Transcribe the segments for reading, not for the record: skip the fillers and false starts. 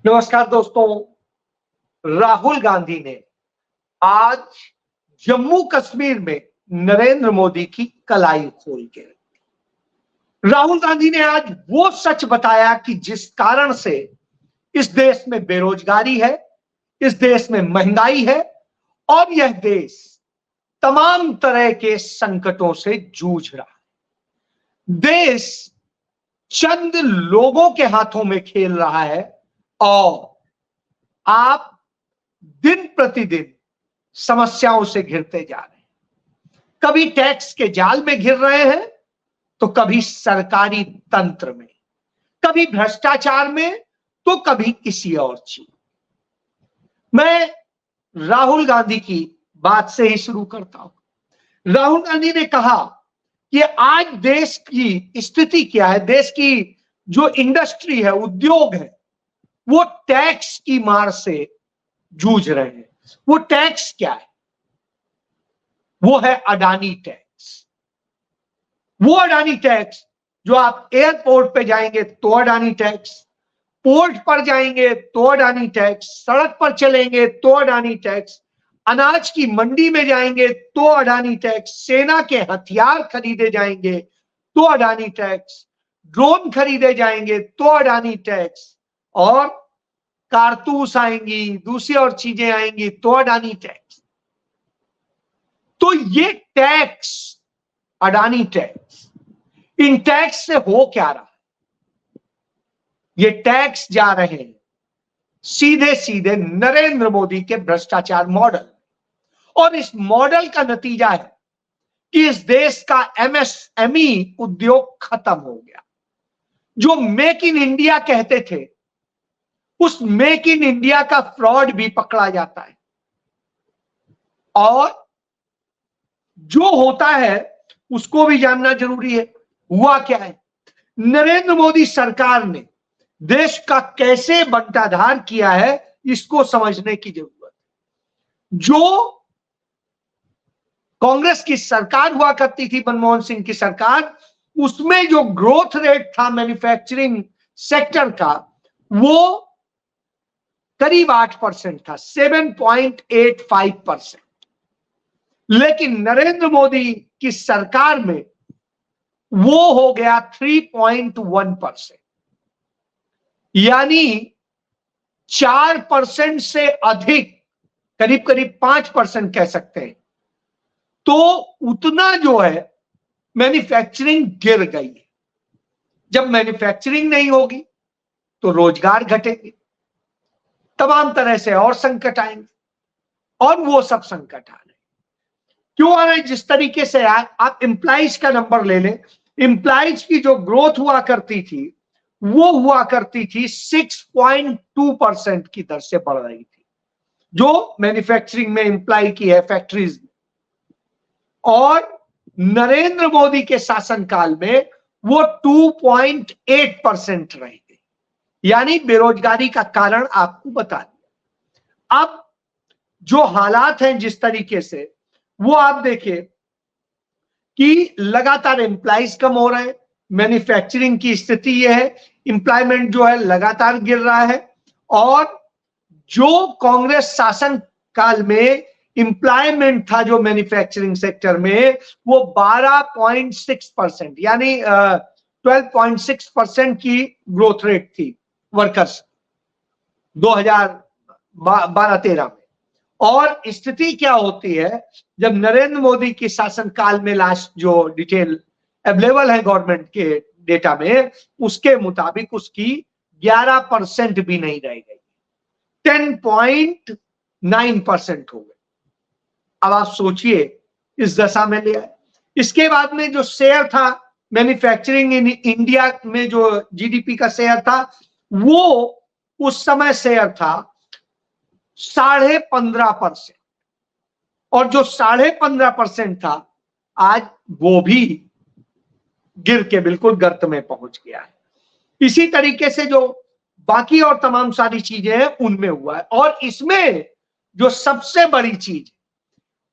नमस्कार दोस्तों। राहुल गांधी ने आज जम्मू कश्मीर में नरेंद्र मोदी की कलाई खोल के रखी। राहुल गांधी ने आज वो सच बताया कि जिस कारण से इस देश में बेरोजगारी है, इस देश में महंगाई है और यह देश तमाम तरह के संकटों से जूझ रहा है। देश चंद लोगों के हाथों में खेल रहा है और आप दिन प्रतिदिन समस्याओं से घिरते जा रहे हैं। कभी टैक्स के जाल में घिर रहे हैं तो कभी सरकारी तंत्र में, कभी भ्रष्टाचार में तो कभी किसी और चीज। मैं राहुल गांधी की बात से ही शुरू करता हूं। राहुल गांधी ने कहा कि आज देश की स्थिति क्या है, देश की जो इंडस्ट्री है, उद्योग है, वो टैक्स की मार से जूझ रहे हैं। वो टैक्स क्या है? वो है अडानी टैक्स। वो अडानी टैक्स जो आप एयरपोर्ट पे जाएंगे तो अडानी टैक्स, पोर्ट पर जाएंगे तो अडानी टैक्स, सड़क पर चलेंगे तो अडानी टैक्स, अनाज की मंडी में जाएंगे तो अडानी टैक्स, सेना के हथियार खरीदे जाएंगे तो अडानी टैक्स, ड्रोन खरीदे जाएंगे तो अडानी टैक्स, और कारतूस आएंगी, दूसरी और चीजें आएंगी तो अडानी टैक्स। तो ये टैक्स, अडानी टैक्स, इन टैक्स से हो क्या रहा है? ये टैक्स जा रहे हैं सीधे सीधे नरेंद्र मोदी के भ्रष्टाचार मॉडल, और इस मॉडल का नतीजा है कि इस देश का एमएसएमई उद्योग खत्म हो गया। जो मेक इन इंडिया कहते थे, उस मेक इन इंडिया का फ्रॉड भी पकड़ा जाता है। और जो होता है उसको भी जानना जरूरी है। हुआ क्या है? नरेंद्र मोदी सरकार ने देश का कैसे बंटाधार किया है, इसको समझने की जरूरत है। जो कांग्रेस की सरकार हुआ करती थी, मनमोहन सिंह की सरकार, उसमें जो ग्रोथ रेट था मैन्युफैक्चरिंग सेक्टर का, वो करीब 8% था, 7.85%। लेकिन नरेंद्र मोदी की सरकार में वो हो गया 3.1%, यानी 4% से अधिक, करीब करीब 5% कह सकते हैं। तो उतना जो है मैन्युफैक्चरिंग गिर गई है। जब मैन्युफैक्चरिंग नहीं होगी तो रोजगार घटेंगे, तमाम तरह से और संकट आएंगे, और वो सब संकट आ रहे हैं। क्यों आ रहे हैं? जिस तरीके से आप एम्प्लॉइज का नंबर ले लें, एम्प्लॉइज की जो ग्रोथ हुआ करती थी वो हुआ करती थी 6.2% की दर से बढ़ रही थी, जो मैन्युफैक्चरिंग में एम्प्लॉय की है फैक्ट्रीज में। और नरेंद्र मोदी के शासनकाल में वो 2.8% रही थी, यानी बेरोजगारी का कारण आपको बता दिया। अब जो हालात हैं जिस तरीके से, वो आप देखिए कि लगातार एम्प्लॉइज कम हो रहे हैं। मैन्युफैक्चरिंग की स्थिति यह है, एम्प्लॉयमेंट जो है लगातार गिर रहा है। और जो कांग्रेस शासन काल में एम्प्लॉयमेंट था जो मैन्युफैक्चरिंग सेक्टर में, वो 12.6%, यानी 12.6% की ग्रोथ रेट थी वर्कर्स 2012-13 में। और स्थिति क्या होती है जब नरेंद्र मोदी की शासनकाल में, लास्ट जो डिटेल अवेलेबल है गवर्नमेंट के डेटा में, उसके मुताबिक उसकी 11% भी नहीं रह गई, 10.9% हो गई। अब आप सोचिए इस दशा में ले आए। इसके बाद में जो शेयर था मैन्युफैक्चरिंग इन इंडिया में, जो जीडीपी का शेयर था, वो उस समय शेयर था 15.5%, और जो 15.5% था आज वो भी गिर के बिल्कुल गर्त में पहुंच गया है। इसी तरीके से जो बाकी और तमाम सारी चीजें हैं उनमें हुआ है। और इसमें जो सबसे बड़ी चीज,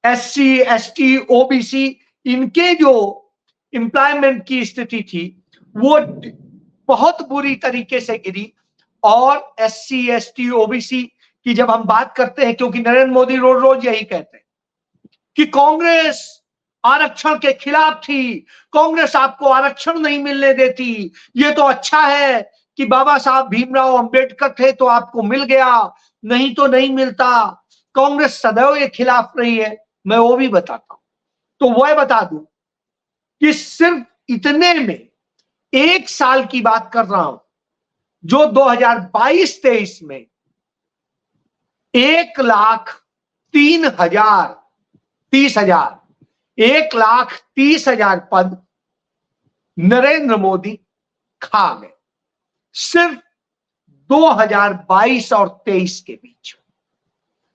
एससी, एसटी, ओबीसी, इनके जो एम्प्लॉयमेंट की स्थिति थी वो बहुत बुरी तरीके से गिरी। और SC ST OBC की जब हम बात करते हैं, क्योंकि नरेंद्र मोदी रोज रोज यही कहते हैं कि कांग्रेस आरक्षण के खिलाफ थी, कांग्रेस आपको आरक्षण नहीं मिलने देती, ये तो अच्छा है कि बाबा साहब भीमराव अंबेडकर थे तो आपको मिल गया, नहीं तो नहीं मिलता। कांग्रेस सदैव ये खिलाफ रही है, मैं वो भी बताता हूं। तो वह बता दूं कि सिर्फ इतने में 1 साल की बात कर रहा हूं, जो 2022-23 में 1,30,000 पद नरेंद्र मोदी खा गए, सिर्फ 2022 और 23 के बीच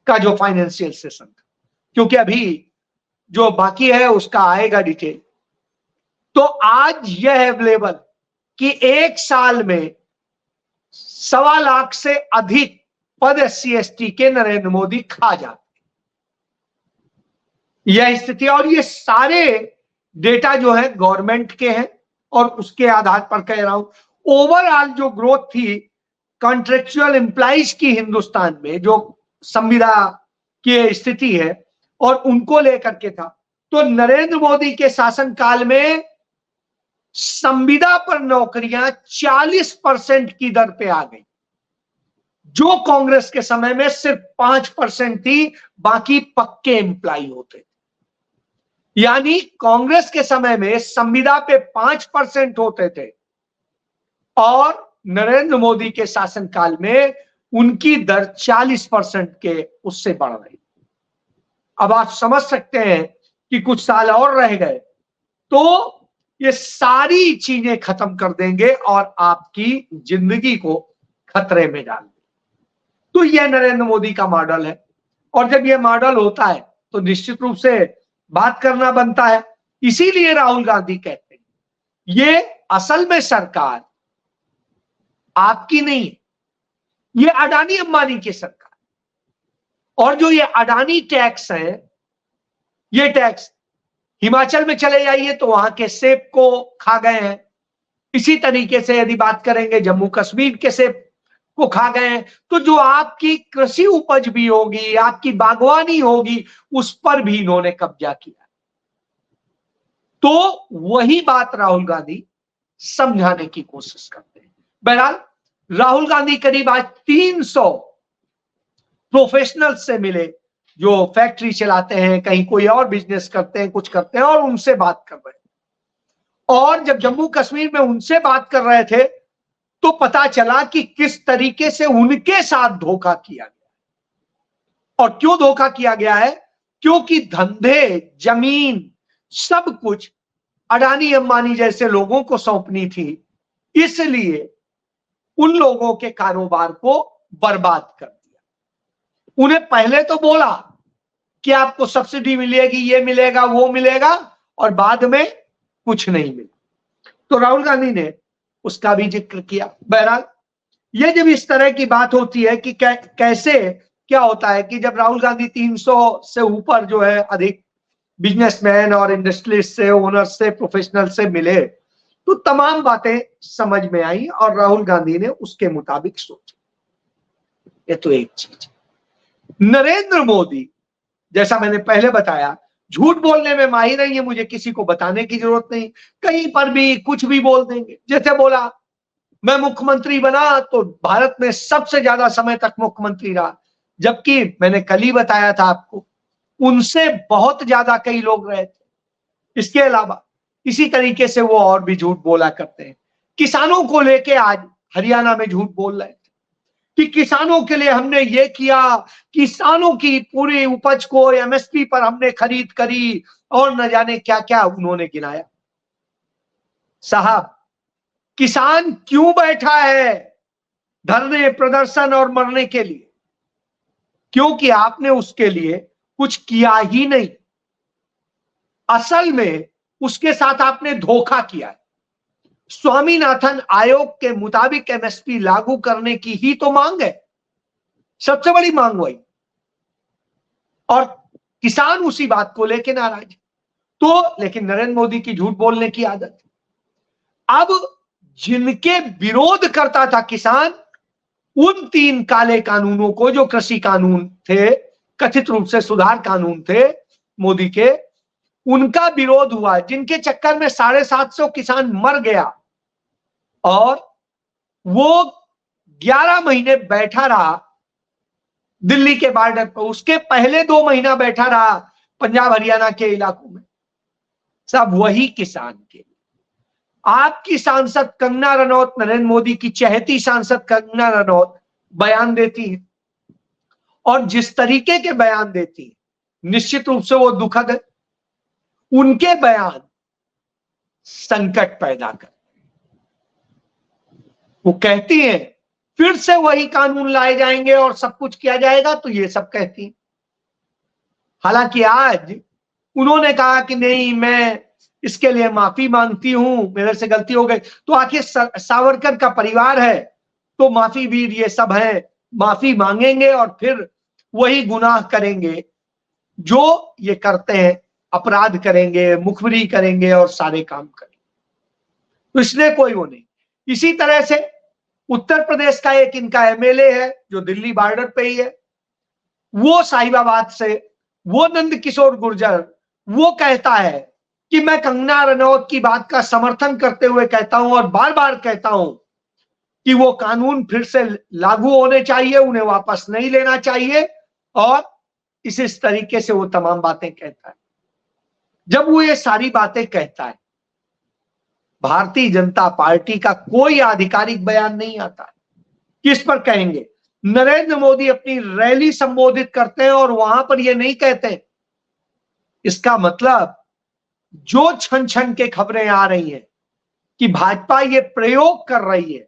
का जो फाइनेंशियल सेशन था, क्योंकि अभी जो बाकी है उसका आएगा डिटेल। तो आज यह अवेलेबल कि 1 साल में 1.25 लाख से अधिक पद SC ST के नरेंद्र मोदी खा जाते, यह स्थिति। और ये सारे डेटा जो है गवर्नमेंट के हैं और उसके आधार पर कह रहा हूं, ओवरऑल जो ग्रोथ थी कॉन्ट्रेक्चुअल एम्प्लॉइज की हिंदुस्तान में, जो संविदा की स्थिति है और उनको लेकर के था, तो नरेंद्र मोदी के शासनकाल में संविदा पर नौकरियां 40% की दर पे आ गई, जो कांग्रेस के समय में सिर्फ 5% थी, बाकी पक्के एम्प्लॉय होते। यानी कांग्रेस के समय में संविदा पे 5% होते थे और नरेंद्र मोदी के शासनकाल में उनकी दर 40% के उससे बढ़ रही। अब आप समझ सकते हैं कि कुछ साल और रह गए तो ये सारी चीजें खत्म कर देंगे और आपकी जिंदगी को खतरे में डाल देंगे। तो यह नरेंद्र मोदी का मॉडल है, और जब यह मॉडल होता है तो निश्चित रूप से बात करना बनता है। इसीलिए राहुल गांधी कहते हैं ये असल में सरकार आपकी नहीं है, ये अडानी अंबानी की सरकार। और जो ये अडानी टैक्स है, ये टैक्स हिमाचल में चले जाइए तो वहां के सेब को खा गए हैं। इसी तरीके से यदि बात करेंगे जम्मू कश्मीर के सेब को खा गए हैं। तो जो आपकी कृषि उपज भी होगी, आपकी बागवानी होगी, उस पर भी इन्होंने कब्जा किया। तो वही बात राहुल गांधी समझाने की कोशिश करते हैं। बहरहाल राहुल गांधी करीब आज 300 प्रोफेशनल से मिले, जो फैक्ट्री चलाते हैं, कहीं कोई और बिजनेस करते हैं, कुछ करते हैं, और उनसे बात कर रहे हैं। और जब जम्मू कश्मीर में उनसे बात कर रहे थे तो पता चला कि किस तरीके से उनके साथ धोखा किया गया। और क्यों धोखा किया गया है? क्योंकि धंधे, जमीन, सब कुछ अडानी अंबानी जैसे लोगों को सौंपनी थी, इसलिए उन लोगों के कारोबार को बर्बाद कर दिया। उन्हें पहले तो बोला कि आपको सब्सिडी मिलेगी, ये मिलेगा, वो मिलेगा, और बाद में कुछ नहीं मिला। तो राहुल गांधी ने उसका भी जिक्र किया। बहरहाल ये जब इस तरह की बात होती है कि कैसे क्या होता है कि जब राहुल गांधी 300 से ऊपर जो है अधिक बिजनेसमैन और इंडस्ट्रियलिस्ट से, ओनर से, प्रोफेशनल से मिले, तो तमाम बातें समझ में आई और राहुल गांधी ने उसके मुताबिक सोचा। ये तो एक चीज। नरेंद्र मोदी, जैसा मैंने पहले बताया, झूठ बोलने में माहिर है, ये मुझे किसी को बताने की जरूरत नहीं। कहीं पर भी कुछ भी बोल देंगे। जैसे बोला मैं मुख्यमंत्री बना तो भारत में सबसे ज्यादा समय तक मुख्यमंत्री रहा, जबकि मैंने कल ही बताया था आपको उनसे बहुत ज्यादा कई लोग रहे थे। इसके अलावा इसी तरीके से वो और भी झूठ बोला करते हैं। किसानों को लेके आज हरियाणा में झूठ बोल रहे थे कि किसानों के लिए हमने ये किया, किसानों की पूरी उपज को MSP पर हमने खरीद करी, और न जाने क्या क्या उन्होंने गिनाया। साहब, किसान क्यों बैठा है धरने, प्रदर्शन और मरने के लिए? क्योंकि आपने उसके लिए कुछ किया ही नहीं। असल में उसके साथ आपने धोखा किया है। स्वामीनाथन आयोग के मुताबिक MSP लागू करने की ही तो मांग है, सबसे बड़ी मांग वही, और किसान उसी बात को लेकर नाराज। तो लेकिन नरेंद्र मोदी की झूठ बोलने की आदत। अब जिनके विरोध करता था किसान, उन 3 काले कानूनों को, जो कृषि कानून थे, कथित रूप से सुधार कानून थे मोदी के, उनका विरोध हुआ, जिनके चक्कर में 750 किसान मर गया और वो 11 महीने बैठा रहा दिल्ली के बॉर्डर पर। उसके पहले 2 महीना बैठा रहा पंजाब हरियाणा के इलाकों में, सब वही किसान के। आपकी सांसद कंगना रनौत, नरेंद्र मोदी की चहेती सांसद कंगना रनौत बयान देती है, और जिस तरीके के बयान देती है निश्चित रूप से वो दुखद है। उनके बयान संकट पैदा कर, वो कहती हैं फिर से वही कानून लाए जाएंगे और सब कुछ किया जाएगा, तो ये सब कहती हैं। हालांकि आज उन्होंने कहा कि नहीं, मैं इसके लिए माफी मांगती हूं, मेरे से गलती हो गई। तो आखिर सावरकर का परिवार है तो माफी वीर ये सब है, माफी मांगेंगे और फिर वही गुनाह करेंगे जो ये करते हैं, अपराध करेंगे, मुखबिरी करेंगे और सारे काम करेंगे। तो इसलिए कोई वो नहीं। इसी तरह से उत्तर प्रदेश का एक इनका एमएलए है जो दिल्ली बॉर्डर पे ही है, वो साहिबाबाद से, वो नंद किशोर गुर्जर, वो कहता है कि मैं कंगना रनौत की बात का समर्थन करते हुए कहता हूं और बार बार कहता हूं कि वो कानून फिर से लागू होने चाहिए, उन्हें वापस नहीं लेना चाहिए, और इस तरीके से वो तमाम बातें कहता है। जब वो ये सारी बातें कहता है, भारतीय जनता पार्टी का कोई आधिकारिक बयान नहीं आता। किस पर कहेंगे? नरेंद्र मोदी अपनी रैली संबोधित करते हैं और वहां पर ये नहीं कहते। इसका मतलब जो छन छन के खबरें आ रही हैं कि भाजपा ये प्रयोग कर रही है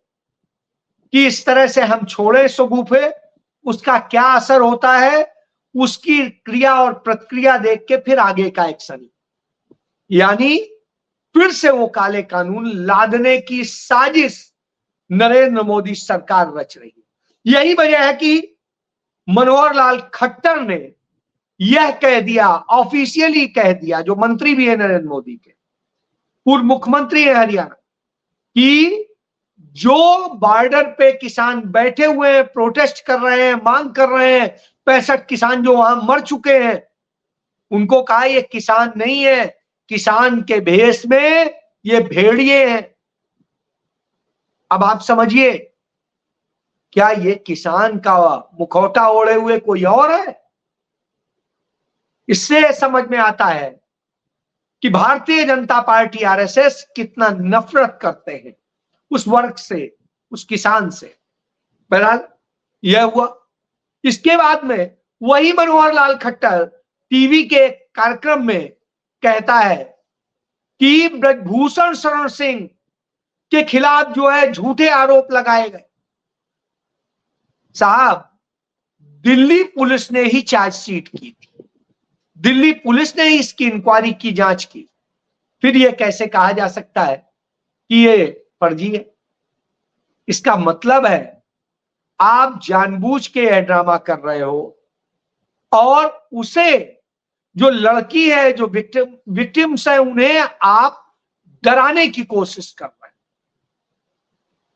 कि इस तरह से हम छोड़े शगुफे, उसका क्या असर होता है, उसकी क्रिया और प्रतिक्रिया देख के फिर आगे का एक्शन, यानी फिर से वो काले कानून लादने की साजिश नरेंद्र मोदी सरकार रच रही है। यही वजह है कि मनोहर लाल खट्टर ने यह कह दिया, ऑफिशियली कह दिया, जो मंत्री भी है नरेंद्र मोदी के, पूर्व मुख्यमंत्री है हरियाणा, कि जो बॉर्डर पे किसान बैठे हुए हैं, प्रोटेस्ट कर रहे हैं, मांग कर रहे हैं, 65 किसान जो वहां मर चुके हैं, उनको कहा ये किसान नहीं है, किसान के भेष में ये भेड़िए हैं। अब आप समझिए, क्या ये किसान का मुखौटा ओढ़े हुए कोई और है? इससे समझ में आता है कि भारतीय जनता पार्टी आरएसएस कितना नफरत करते हैं उस वर्ग से, उस किसान से। बहरहाल यह हुआ। इसके बाद में वही मनोहर लाल खट्टर टीवी के कार्यक्रम में कहता है कि ब्रजभूषण शरण सिंह के खिलाफ जो है झूठे आरोप लगाए गए। साहब, दिल्ली पुलिस ने ही चार्जशीट की थी, दिल्ली पुलिस ने ही इसकी इंक्वायरी की, जांच की, फिर यह कैसे कहा जा सकता है कि ये फर्जी है? इसका मतलब है आप जानबूझ के यह ड्रामा कर रहे हो और उसे, जो लड़की है, जो विक्टिम्स है, उन्हें आप डराने की कोशिश कर रहे हैं।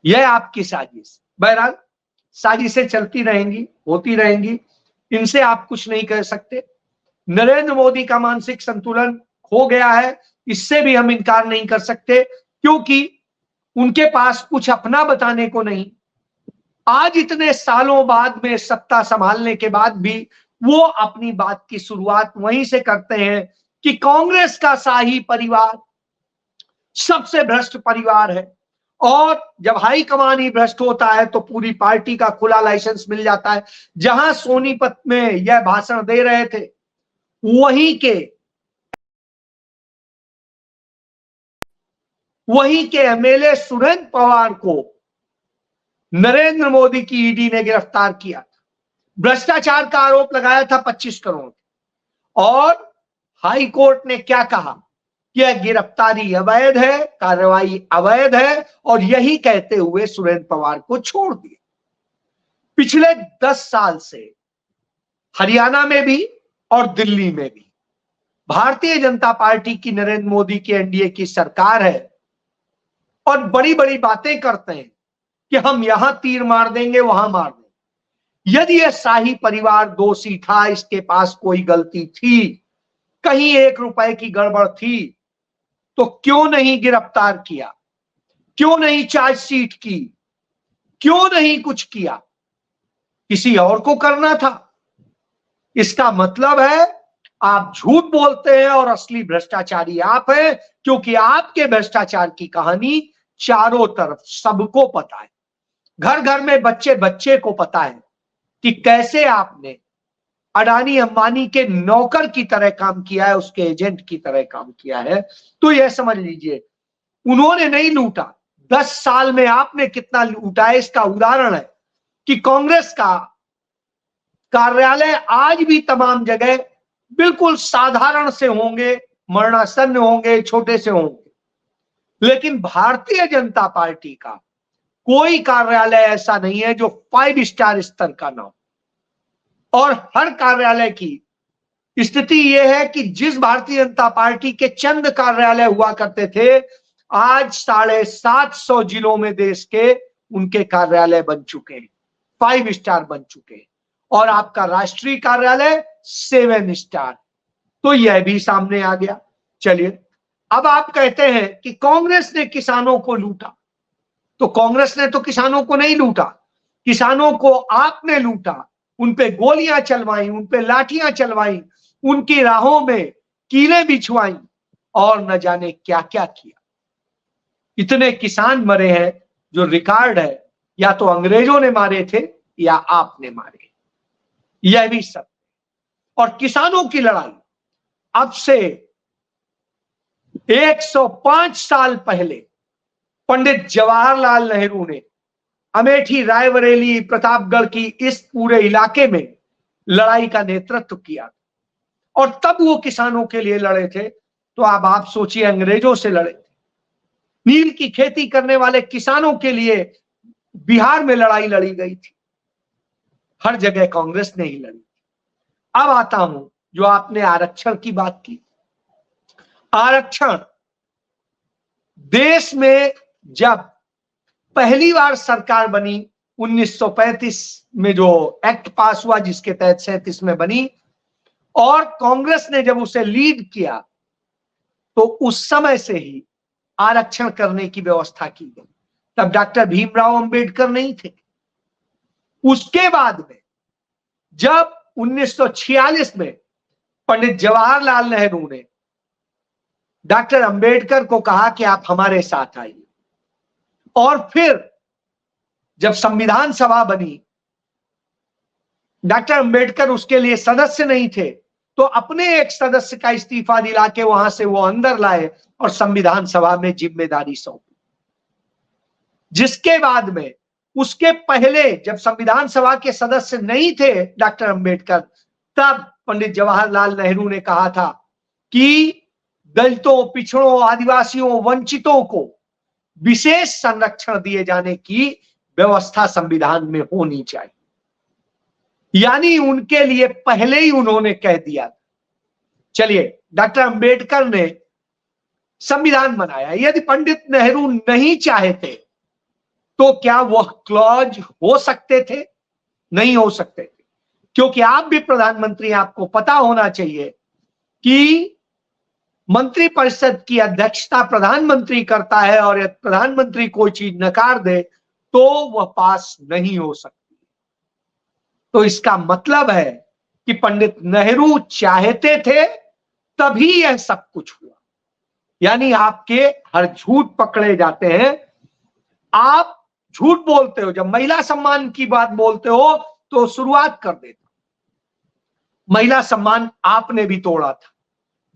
यह आपकी साजिश। बहरहाल साजिशें चलती रहेंगी, होती रहेंगी, इनसे आप कुछ नहीं कह सकते। नरेंद्र मोदी का मानसिक संतुलन खो गया है, इससे भी हम इनकार नहीं कर सकते, क्योंकि उनके पास कुछ अपना बताने को नहीं। आज इतने सालों बाद में सत्ता संभालने के बाद भी वो अपनी बात की शुरुआत वहीं से करते हैं कि कांग्रेस का शाही परिवार सबसे भ्रष्ट परिवार है, और जब हाईकमान ही भ्रष्ट होता है तो पूरी पार्टी का खुला लाइसेंस मिल जाता है। जहां सोनीपत में यह भाषण दे रहे थे, वहीं के एमएलए सुरेंद्र पवार को नरेंद्र मोदी की ईडी ने गिरफ्तार किया था, भ्रष्टाचार का आरोप लगाया था 25 करोड़, और हाई कोर्ट ने क्या कहा कि यह गिरफ्तारी अवैध है, कार्रवाई अवैध है, और यही कहते हुए सुरेंद्र पवार को छोड़ दिया। पिछले 10 साल से हरियाणा में भी और दिल्ली में भी भारतीय जनता पार्टी की, नरेंद्र मोदी की एनडीए की सरकार है, और बड़ी बड़ी बातें करते हैं कि हम यहां तीर मार देंगे, वहां मार देंगे। यदि यह शाही परिवार दोषी था, इसके पास कोई गलती थी, कहीं 1 रुपए की गड़बड़ थी, तो क्यों नहीं गिरफ्तार किया, क्यों नहीं चार्जशीट की, क्यों नहीं कुछ किया? किसी और को करना था। इसका मतलब है आप झूठ बोलते हैं और असली भ्रष्टाचारी आप हैं, क्योंकि आपके भ्रष्टाचार की कहानी चारों तरफ सबको पता है। घर घर में बच्चे बच्चे को पता है कि कैसे आपने अडानी अंबानी के नौकर की तरह काम किया है, उसके एजेंट की तरह काम किया है। तो यह समझ लीजिए, उन्होंने नहीं लूटा, 10 साल में आपने कितना लूटा है, इसका उदाहरण है कि कांग्रेस का कार्यालय आज भी तमाम जगह बिल्कुल साधारण से होंगे, मरणासन्न होंगे, छोटे से होंगे, लेकिन भारतीय जनता पार्टी का कोई कार्यालय ऐसा नहीं है जो 5 स्टार स्तर का ना हो। और हर कार्यालय की स्थिति यह है कि जिस भारतीय जनता पार्टी के चंद कार्यालय हुआ करते थे, आज 750 जिलों में देश के उनके कार्यालय बन चुके हैं, 5 स्टार बन चुके हैं। और आपका राष्ट्रीय कार्यालय 7 स्टार। तो यह भी सामने आ गया। चलिए, अब आप कहते हैं कि कांग्रेस ने किसानों को लूटा, तो कांग्रेस ने तो किसानों को नहीं लूटा, किसानों को आपने लूटा, उन पे गोलियां चलवाई, उन पे लाठियां चलवाई, उनकी राहों में कीलें बिछवाई और न जाने क्या क्या किया। इतने किसान मरे हैं जो रिकॉर्ड है, या तो अंग्रेजों ने मारे थे या आपने मारे, यह भी सब। और किसानों की लड़ाई अब से 105 साल पहले पंडित जवाहरलाल नेहरू ने अमेठी, रायबरेली, प्रतापगढ़ की इस पूरे इलाके में लड़ाई का नेतृत्व किया और तब वो किसानों के लिए लड़े थे। तो अब आप सोचिए, अंग्रेजों से लड़े थे। नील की खेती करने वाले किसानों के लिए बिहार में लड़ाई लड़ी गई थी, हर जगह कांग्रेस ने ही लड़ी। अब आता हूं, जो आपने आरक्षण की बात की। आरक्षण देश में जब पहली बार सरकार बनी 1935 में, जो एक्ट पास हुआ जिसके तहत 37 में बनी, और कांग्रेस ने जब उसे लीड किया, तो उस समय से ही आरक्षण करने की व्यवस्था की गई। तब डॉक्टर भीमराव अंबेडकर नहीं थे। उसके बाद में जब 1946 में पंडित जवाहरलाल नेहरू ने डॉक्टर अंबेडकर को कहा कि आप हमारे साथ आइए, और फिर जब संविधान सभा बनी, डॉक्टर अंबेडकर उसके लिए सदस्य नहीं थे, तो अपने एक सदस्य का इस्तीफा दिला के वहां से वो अंदर लाए और संविधान सभा में जिम्मेदारी सौंपी। जिसके बाद में, उसके पहले जब संविधान सभा के सदस्य नहीं थे डॉक्टर अंबेडकर, तब पंडित जवाहरलाल नेहरू ने कहा था कि दलितों, पिछड़ों, आदिवासियों, वंचितों को विशेष संरक्षण दिए जाने की व्यवस्था संविधान में होनी चाहिए। यानी उनके लिए पहले ही उन्होंने कह दिया। चलिए, डॉक्टर अंबेडकर ने संविधान बनाया। यदि पंडित नेहरू नहीं चाहते तो क्या वह क्लॉज हो सकते थे? नहीं हो सकते थे, क्योंकि आप भी प्रधानमंत्री, आपको पता होना चाहिए कि मंत्रिपरिषद की अध्यक्षता प्रधानमंत्री करता है, और यदि प्रधानमंत्री कोई चीज नकार दे तो वह पास नहीं हो सकती। तो इसका मतलब है कि पंडित नेहरू चाहते थे, तभी यह सब कुछ हुआ। यानी आपके हर झूठ पकड़े जाते हैं। आप झूठ बोलते हो, जब महिला सम्मान की बात बोलते हो तो शुरुआत कर देते। महिला सम्मान आपने भी तोड़ा था,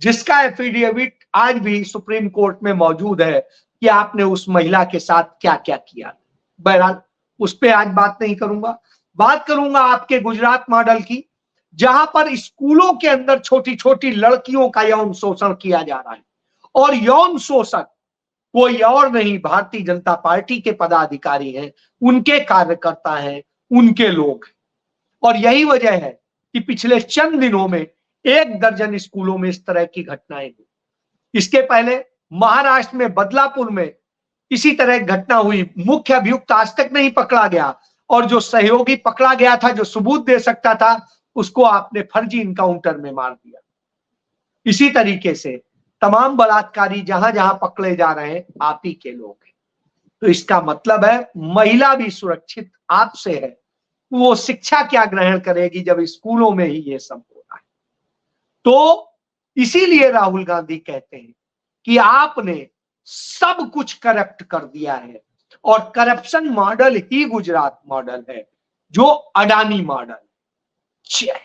जिसका एफिडेविट आज भी सुप्रीम कोर्ट में मौजूद है कि आपने उस महिला के साथ क्या क्या किया। बहरहाल, उस पर आज बात नहीं करूंगा। बात करूंगा आपके गुजरात मॉडल की, जहां पर स्कूलों के अंदर छोटी छोटी लड़कियों का यौन शोषण किया जा रहा है, और यौन शोषक कोई और नहीं, भारतीय जनता पार्टी के पदाधिकारी हैं, उनके कार्यकर्ता हैं, उनके लोग हैं। और यही वजह है कि पिछले चंद दिनों में 1 दर्जन स्कूलों में इस तरह की घटनाएं हुई। इसके पहले महाराष्ट्र में बदलापुर में इसी तरह एक घटना हुई, मुख्य अभियुक्त आज तक नहीं पकड़ा गया और जो सहयोगी पकड़ा गया था, जो सबूत दे सकता था, उसको आपने फर्जी इनकाउंटर में मार दिया। इसी तरीके से तमाम बलात्कारी जहां जहां पकड़े जा रहे हैं, आप ही के लोग हैं। तो इसका मतलब है महिला भी सुरक्षित आपसे है। वो शिक्षा क्या ग्रहण करेगी जब स्कूलों में ही ये सब हो रहा है। तो इसीलिए राहुल गांधी कहते हैं कि आपने सब कुछ करप्ट कर दिया है और करप्शन मॉडल ही गुजरात मॉडल है, जो अडानी मॉडल। जय